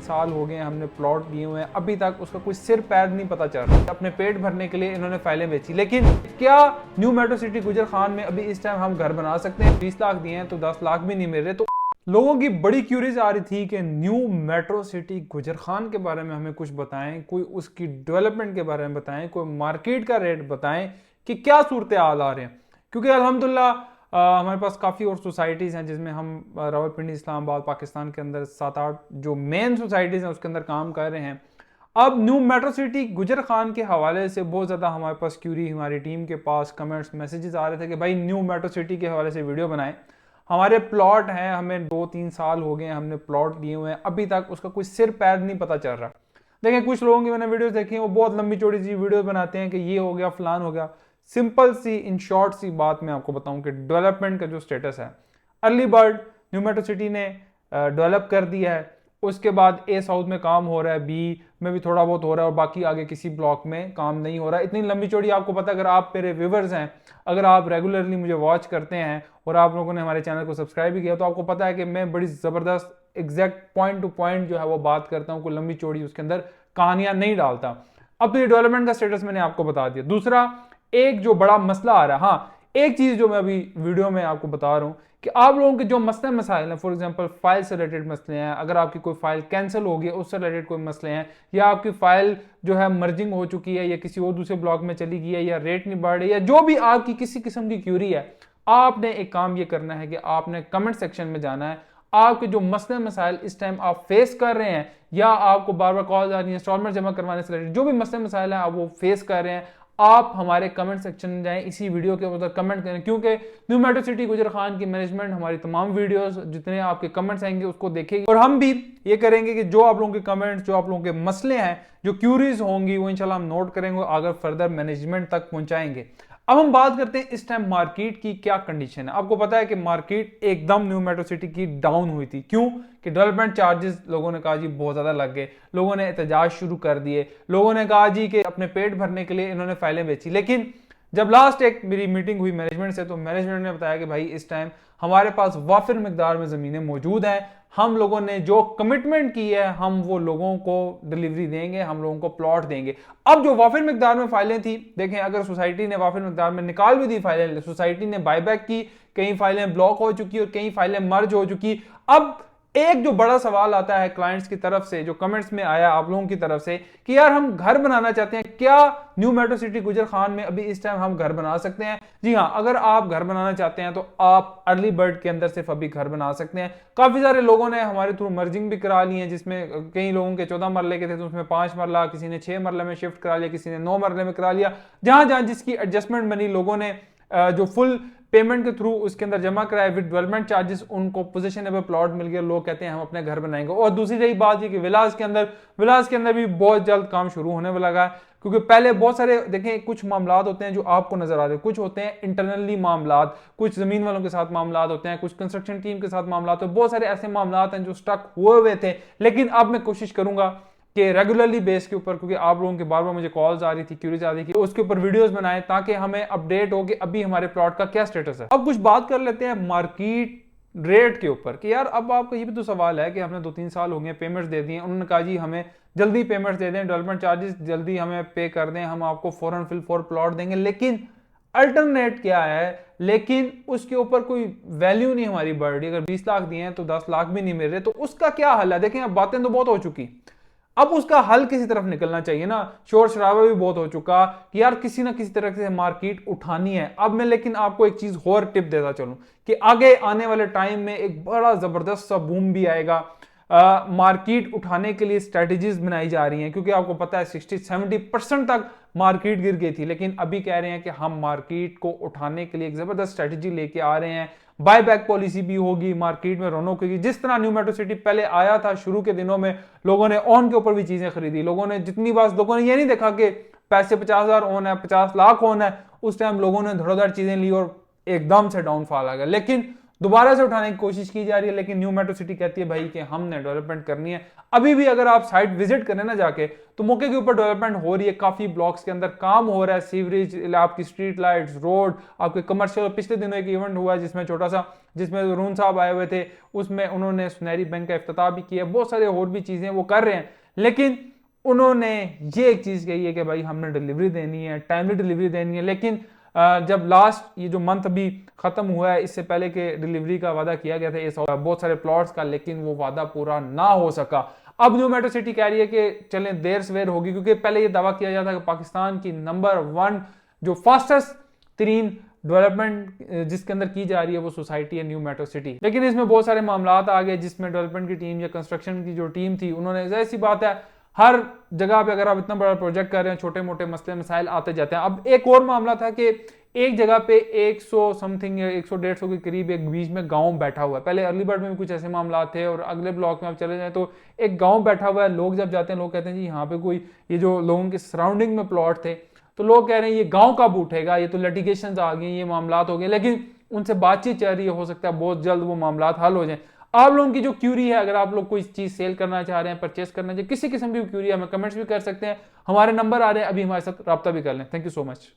साल हो गए हैं हमने प्लॉट लिए हुए हैं, अभी तक उसका कोई सिर पैर नहीं पता चल रहा। अपने पेट भरने के लिए इन्होंने फाइलें बेची, लेकिन क्या न्यू मेट्रो सिटी गुजर खान में अभी इस टाइम हम घर बना सकते हैं? 20 लाख दिए हैं तो 10 लाख भी नहीं मिल रहे। तो लोगों की बड़ी क्यूरीज आ रही थी कि न्यू मेट्रो सिटी गुजर खान के बारे में हमें कुछ बताएं, कोई उसकी डेवलपमेंट के बारे में बताएं, कोई मार्केट का रेट बताएं कि क्या सूरत हाल आ रहे हैं। क्योंकि अल्हम्दुलिल्लाह हमारे पास काफ़ी और सोसाइटीज़ हैं जिसमें हम रावलपिंडी इस्लामाबाद पाकिस्तान के अंदर 7-8 जो मेन सोसाइटीज़ हैं उसके अंदर काम कर रहे हैं। अब न्यू मेट्रो सिटी गुजर खान के हवाले से बहुत ज़्यादा हमारे पास क्यूरी, हमारी टीम के पास कमेंट्स मैसेजेस आ रहे थे कि भाई न्यू मेट्रो सिटी के हवाले से वीडियो बनाएं। हमारे प्लॉट हैं, हमें 2-3 साल हो गए हैं हमने प्लॉट लिए हुए हैं, अभी तक उसका कोई सिर पैर नहीं पता चल रहा। देखें, कुछ लोगों की मैंने वीडियोस देखी हैं, वो बहुत लंबी चौड़ी सी वीडियो बनाते हैं कि ये हो गया, फलान हो गया। सिंपल सी इन शॉर्ट सी बात मैं आपको बताऊं कि डेवलपमेंट का जो स्टेटस है, early bud new metro city ने डेवलप कर दिया है। उसके बाद ए साउथ में काम हो रहा है, बी में भी थोड़ा बहुत हो रहा है और बाकी आगे किसी ब्लॉक में काम नहीं हो रहा है। इतनी लंबी चौड़ी आपको पता, अगर आप मेरे व्यूवर्स हैं, अगर आप रेगुलरली मुझे वॉच करते हैं और आप लोगों ने हमारे चैनल को सब्सक्राइब भी किया, तो आपको पता है कि मैं बड़ी ज़बरदस्त एग्जैक्ट पॉइंट टू पॉइंट जो है वो बात करता हूँ, कोई लंबी चौड़ी उसके अंदर कहानियां नहीं डालता। अब तो ये डेवलपमेंट का स्टेटस मैंने आपको बता दिया। दूसरा एक जो बड़ा मसला आ रहा है, हाँ एक चीज जो मैं अभी वीडियो में आपको बता रहा हूं कि आप लोगों के जो मसले मसाइल हैं, फॉर एग्जांपल फाइल से रिलेटेड मसले हैं, अगर आपकी कोई फाइल कैंसिल हो गई उससे रिलेटेड कोई मसले हैं, या आपकी फाइल जो है मर्जिंग हो चुकी है या किसी और दूसरे ब्लॉक में चली गई है या रेट नहीं बढ़ रही है, जो भी आपकी किसी किस्म की क्यूरी है, आपने एक काम ये करना है कि आपने कमेंट सेक्शन में जाना है। आपके जो मसले मसाइल इस टाइम आप फेस कर रहे हैं, या आपको बार बार कॉल आ रही है इंस्टॉलमेंट जमा करवाने से रिलेटेड जो भी मसले मसाइल हैं आप वो फेस कर रहे हैं, आप हमारे कमेंट सेक्शन में जाएं, इसी वीडियो के ऊपर कमेंट करें। क्योंकि न्यू मेट्रो सिटी गुजर खान की मैनेजमेंट हमारी तमाम वीडियोस जितने आपके कमेंट्स आएंगे उसको देखेगी, और हम भी ये करेंगे कि जो आप लोगों के कमेंट्स, जो आप लोगों के मसले हैं, जो क्यूरीज होंगी, वो इंशाल्लाह हम नोट करेंगे, आगे फर्दर मैनेजमेंट तक पहुंचाएंगे। अब हम बात करते हैं इस टाइम मार्केट की क्या कंडीशन है। आपको पता है कि मार्केट एकदम न्यू मेट्रो सिटी की डाउन हुई थी। क्यों? कि डेवलपमेंट चार्जेस लोगों ने कहा जी बहुत ज्यादा लग गए, लोगों ने एहतजाज शुरू कर दिए, लोगों ने कहा जी कि अपने पेट भरने के लिए इन्होंने फाइलें बेची। लेकिन जब लास्ट एक मेरी मीटिंग हुई मैनेजमेंट से, तो मैनेजमेंट ने बताया कि भाई इस टाइम हमारे पास वाफिर मिकदार में जमीनें मौजूद हैं, हम लोगों ने जो कमिटमेंट की है हम वो लोगों को डिलीवरी देंगे, हम लोगों को प्लॉट देंगे। अब जो वाफिर मिकदार में फाइलें थी, देखें अगर सोसाइटी ने वाफिर मिकदार में निकाल भी दी फाइलें, सोसाइटी ने बायबैक की, कई फाइलें ब्लॉक हो चुकी और कई फाइलें मर्ज हो चुकी। अब एक जो बड़ा सवाल आता है क्लाइंट्स की तरफ से, जो कमेंट्स में आया आप लोगों की तरफ से, कि यार हम घर बनाना चाहते हैं, क्या न्यू मेट्रो सिटी गुजर खान में अभी इस टाइम हम घर बना सकते हैं? जी हाँ, अगर आप घर बनाना चाहते हैं तो आप अर्ली बर्ड के अंदर सिर्फ अभी घर बना सकते हैं। काफी सारे लोगों ने हमारे थ्रू मर्जिंग भी करा ली है, जिसमें कई लोगों के 14 मरले के थे तो उसमें 5 मरला, किसी ने 6 मरले में शिफ्ट करा लिया, किसी ने 9 मरले में करा लिया। जहां जहां जिसकी एडजस्टमेंट बनी, लोगों ने जो फुल पेमेंट के थ्रू उसके अंदर जमा कराया विद डेवलपमेंट चार्जेस, उनको पोजीशनेबल प्लॉट मिल गया, लोग कहते हैं हम अपने घर बनाएंगे। और दूसरी रही बात ये कि विलास के अंदर भी बहुत जल्द काम शुरू होने वाला है। क्योंकि पहले बहुत सारे देखें कुछ मामलात होते हैं जो आपको नजर आ रहे हैं, कुछ होते हैं इंटरनली मामलात, कुछ जमीन वालों के साथ मामलात होते हैं, कुछ कंस्ट्रक्शन टीम के साथ मामलात, बहुत सारे ऐसे मामलात हैं जो स्टक हुए थे। लेकिन अब मैं कोशिश करूंगा कि रेगुलरली बेस के ऊपर, क्योंकि आप लोगों के बार बार मुझे कॉल्स आ रही थी, क्यूरीज आ रही थी, उसके ऊपर वीडियोस बनाएं ताकि हमें अपडेट हो कि अभी हमारे प्लॉट का क्या स्टेटस है। अब कुछ बात कर लेते हैं मार्केट रेट के ऊपर कि यार अब आपका ये भी तो सवाल है कि हमने 2-3 साल हो गए, पेमेंट्स दे दिए, उन्होंने कहा जी हमें जल्दी पेमेंट्स दे दें, डेवलपमेंट चार्जेस जल्दी हमें पे कर दें, हम आपको फौरन फिल फॉर प्लॉट देंगे। लेकिन अल्टरनेट क्या है? लेकिन उसके ऊपर कोई वैल्यू नहीं हमारी बढ़ रही। अगर 20 लाख दिए हैं तो 10 लाख भी नहीं मिल रहे, तो उसका क्या हल है? देखें अब बातें तो बहुत हो चुकी, अब उसका हल किसी तरफ निकलना चाहिए ना। शोर शराबा भी बहुत हो चुका कि यार किसी ना किसी तरह से मार्केट उठानी है। अब मैं लेकिन आपको एक चीज और टिप देता चलूं कि आगे आने वाले टाइम में एक बड़ा जबरदस्त सा बूम भी आएगा। मार्केट उठाने के लिए स्ट्रेटजीज बनाई जा रही हैं, क्योंकि आपको पता है 60-70% तक मार्केट गिर गई थी, लेकिन अभी कह रहे हैं कि हम मार्केट को उठाने के लिए एक जबरदस्त स्ट्रेटजी लेके आ रहे हैं। बायबैक पॉलिसी भी होगी, मार्केट में रौनक होगी। जिस तरह न्यू मेट्रो सिटी पहले आया था, शुरू के दिनों में लोगों ने ऑन के ऊपर भी चीजें खरीदी, लोगों ने जितनी बार, लोगों ने ये नहीं देखा कि पैसे 50,000 ऑन है, 50 लाख ऑन है, उस टाइम लोगों ने धड़ाधड़ चीजें ली और एकदम से डाउनफॉल आ गया। लेकिन दोबारा से उठाने की कोशिश की जा रही है, लेकिन न्यू मेट्रो सिटी कहती है भाई कि हमने डेवलपमेंट करनी है। अभी भी अगर आप साइट विजिट करें ना जाके, तो मौके के ऊपर डेवलपमेंट हो रही है, काफी ब्लॉक्स के अंदर काम हो रहा है, सीवरेज, आपकी स्ट्रीट लाइट्स, रोड, आपके कमर्शियल। पिछले दिनों एक इवेंट हुआ है जिसमें छोटा सा, जिसमें रून साहब आए हुए थे, उसमें उन्होंने सुनहरी बैंक का इफ्तिताह भी किया, बहुत सारे और भी चीजें वो कर रहे हैं। लेकिन उन्होंने ये एक चीज कही है कि भाई हमने डिलीवरी देनी है, टाइमली डिलीवरी देनी है। लेकिन जब लास्ट ये जो मंथ अभी खत्म हुआ है, इससे पहले के डिलीवरी का वादा किया गया था इस बहुत सारे प्लॉट्स का, लेकिन वो वादा पूरा ना हो सका। अब न्यू मेट्रो सिटी कह रही है कि चलें देर सवेर होगी, क्योंकि पहले ये दावा किया जाता है कि पाकिस्तान की नंबर 1 जो फास्टेस्ट तरीन डेवलपमेंट जिसके अंदर की जा रही है वो सोसाइटी है न्यू मेट्रो सिटी। लेकिन इसमें बहुत सारे मामला आ गए, जिसमें डेवलपमेंट की टीम या कंस्ट्रक्शन की जो टीम थी, उन्होंने जाहिर सी बात है हर जगह पे अगर आप इतना बड़ा प्रोजेक्ट कर रहे हैं, छोटे मोटे मसले मसाइल आते जाते हैं। अब एक और मामला था कि एक जगह पे 100 समथिंग या 100-150 के करीब एक बीच में गांव बैठा हुआ है। पहले अर्ली बर्ड में भी कुछ ऐसे मामला थे, और अगले ब्लॉक में आप चले जाएं तो एक गांव बैठा हुआ है। लोग जब जाते हैं, लोग कहते हैं जी यहाँ पे कोई, ये जो लोगों के सराउंडिंग में प्लॉट थे, तो लोग कह रहे हैं ये गांव कब उठेगा, ये तो लिटिगेशंस आ गए, ये मामला हो गए। लेकिन उनसे बातचीत चल रही है, हो सकता है बहुत जल्द वो मामला हल हो जाए। आप लोगों की जो क्यूरी है, अगर आप लोग कोई चीज सेल करना चाह रहे हैं, परचेस करना चाहिए, किसी किस्म की क्यूरी है, हमें कमेंट्स भी कर सकते हैं, हमारे नंबर आ रहे हैं, अभी हमारे साथ रब्ता भी कर लें। Thank you so much.